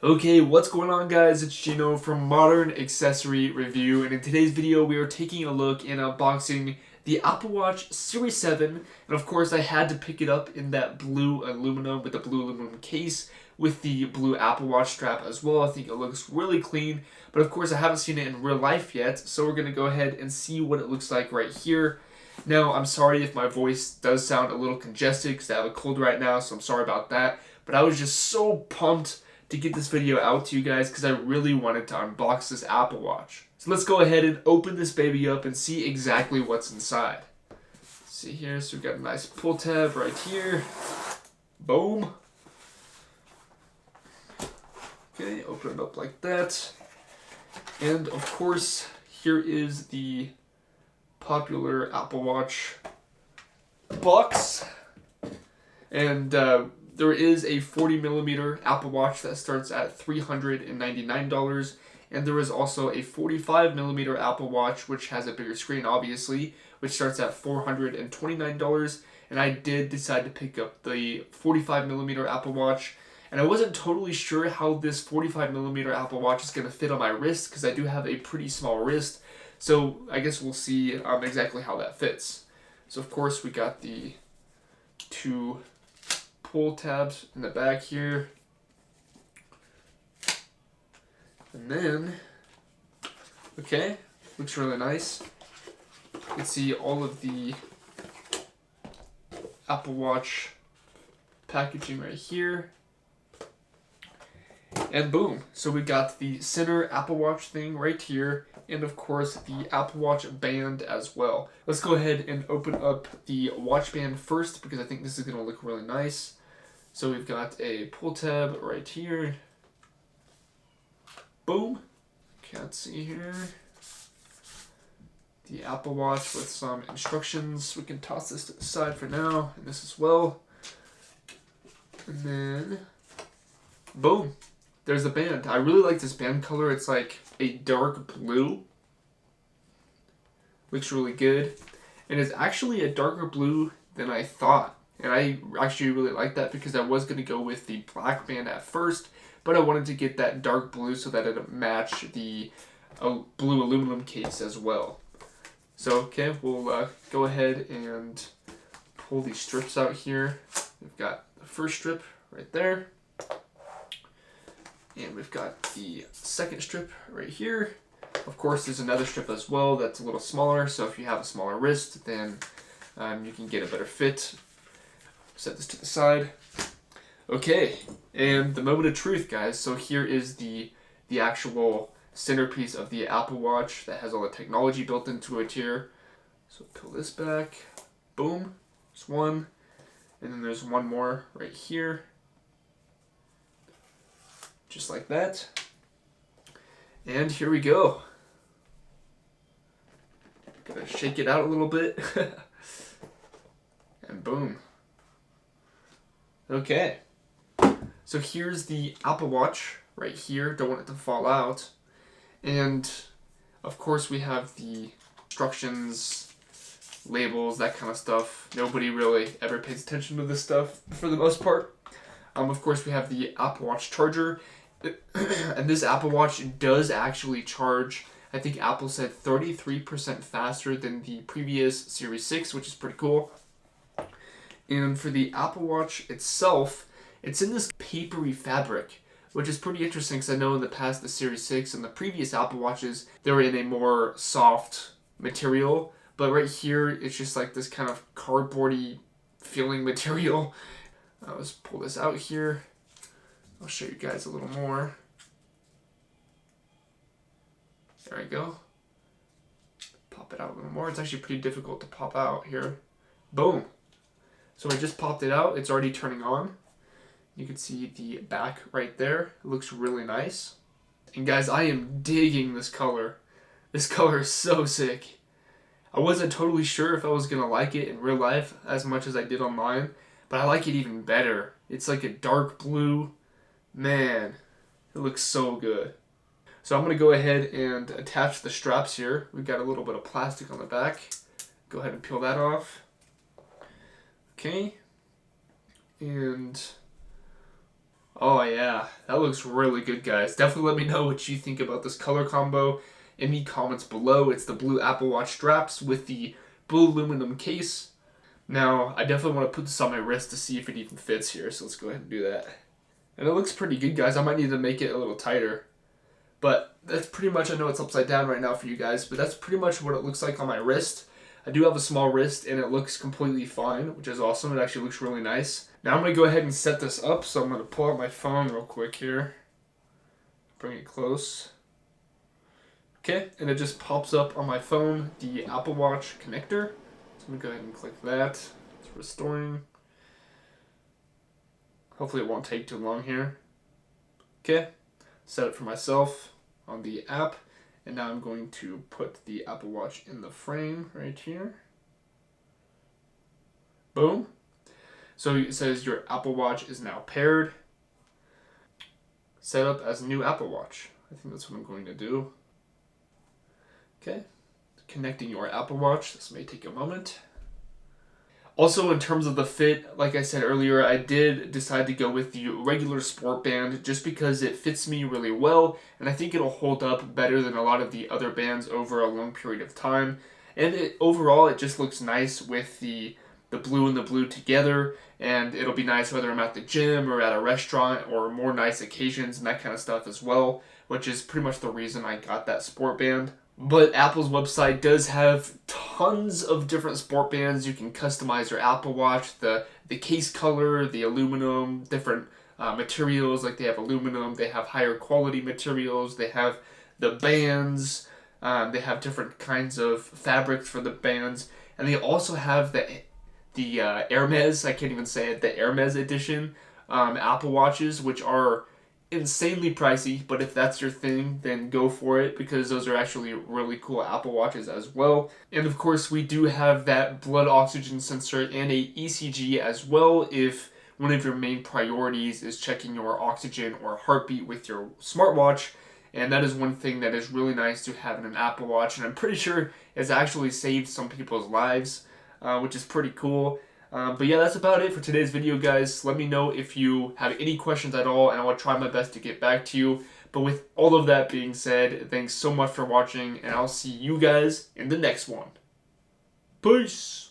Okay, what's going on guys? It's Gino from Modern Accessory Review, and in today's video we are taking a look and unboxing the Apple Watch Series 7, and of course I had to pick it up in that blue aluminum with the blue aluminum case with the blue Apple Watch strap as well. I think it looks really clean, but of course I haven't seen it in real life yet, so we're going to go ahead and see what it looks like right here. Now, I'm sorry if my voice does sound a little congested because I have a cold right now, so I'm sorry about that, but I was just so pumped to get this video out to you guys because I really wanted to unbox this Apple Watch. So let's go ahead and open this baby up and see exactly what's inside. See here, so we've got a nice pull tab right here. Boom. Okay, open it up like that. And of course, here is the popular Apple Watch box. And there is a 40mm Apple Watch that starts at $399, and there is also a 45mm Apple Watch, which has a bigger screen, obviously, which starts at $429, and I did decide to pick up the 45mm Apple Watch, and I wasn't totally sure how this 45mm Apple Watch is going to fit on my wrist, because I do have a pretty small wrist, so I guess we'll see exactly how that fits. So of course we got the two pull tabs in the back here, and then okay, looks really nice. You can see all of the Apple Watch packaging right here, and boom, so we got the center Apple Watch thing right here, and of course the Apple Watch band as well. Let's go ahead and open up the watch band first because I think this is going to look really nice. So we've got a pull tab right here. Boom. Can't see here. The Apple Watch with some instructions. We can toss this to the side for now, and this as well. And then, boom. There's the band. I really like this band color. It's like a dark blue. Looks really good. And it's actually a darker blue than I thought. And I actually really like that because I was going to go with the black band at first, but I wanted to get that dark blue so that it'd match the blue aluminum case as well. So, okay, we'll go ahead and pull these strips out here. We've got the first strip right there. And we've got the second strip right here. Of course, there's another strip as well that's a little smaller, so if you have a smaller wrist, then you can get a better fit. Set this to the side. Okay, and the moment of truth, guys. So here is the actual centerpiece of the Apple Watch that has all the technology built into it here. So pull this back. Boom. There's one. And then there's one more right here. Just like that. And here we go. Gotta shake it out a little bit. And boom. Okay, so here's the Apple Watch right here. Don't want it to fall out. And of course we have the instructions, labels, that kind of stuff. Nobody really ever pays attention to this stuff for the most part. Of course we have the Apple Watch charger. And this Apple Watch does actually charge, I think Apple said 33% faster than the previous Series 6, which is pretty cool. And for the Apple Watch itself, it's in this papery fabric, which is pretty interesting because I know in the past the Series 6 and the previous Apple Watches, they were in a more soft material. But right here, it's just like this kind of cardboardy feeling material. Let's pull this out here. I'll show you guys a little more. There we go. Pop it out a little more. It's actually pretty difficult to pop out here. Boom. So I just popped it out. It's already turning on. You can see the back right there. It looks really nice. And guys, I am digging this color. This color is so sick. I wasn't totally sure if I was going to like it in real life as much as I did online, but I like it even better. It's like a dark blue. Man, it looks so good. So I'm going to go ahead and attach the straps here. We've got a little bit of plastic on the back. Go ahead and peel that off. Okay, and Oh yeah, that looks really good, guys. Definitely let me know what you think about this color combo in the comments below. It's the blue Apple Watch straps with the blue aluminum case. Now, I definitely want to put this on my wrist to see if it even fits here, so let's go ahead and do that. And it looks pretty good, guys. I might need to make it a little tighter. But that's pretty much, I know it's upside down right now for you guys, but that's pretty much what it looks like on my wrist. I do have a small wrist and it looks completely fine, which is awesome. It actually looks really nice. Now I'm going to go ahead and set this up, so I'm going to pull out my phone real quick here. Bring it close. Okay, and it just pops up on my phone, the Apple Watch connector. So I'm going to go ahead and click that. It's restoring. Hopefully it won't take too long here. Okay, set it for myself on the app. And now I'm going to put the Apple Watch in the frame right here. Boom. So it says your Apple Watch is now paired. Set up as a new Apple Watch. I think that's what I'm going to do. Okay. Connecting your Apple Watch. This may take a moment. Also, in terms of the fit, like I said earlier, I did decide to go with the regular sport band just because it fits me really well, and I think it'll hold up better than a lot of the other bands over a long period of time. And overall, it just looks nice with the blue and the blue together, and it'll be nice whether I'm at the gym or at a restaurant or more nice occasions and that kind of stuff as well, which is pretty much the reason I got that sport band. But Apple's website does have tons of different sport bands. You can customize your Apple Watch, the case color, the aluminum, different materials. Like they have aluminum, they have higher quality materials, they have the bands, they have different kinds of fabrics for the bands, and they also have the Hermes. I can't even say it. The Hermes edition Apple Watches, which are insanely pricey, but if that's your thing, then go for it because those are actually really cool Apple Watches as well. And of course, we do have that blood oxygen sensor and a ECG as well if one of your main priorities is checking your oxygen or heartbeat with your smartwatch. And that is one thing that is really nice to have in an Apple Watch, and I'm pretty sure it's actually saved some people's lives, which is pretty cool. But yeah, that's about it for today's video, guys. Let me know if you have any questions at all, and I will try my best to get back to you. But with all of that being said, thanks so much for watching, and I'll see you guys in the next one. Peace!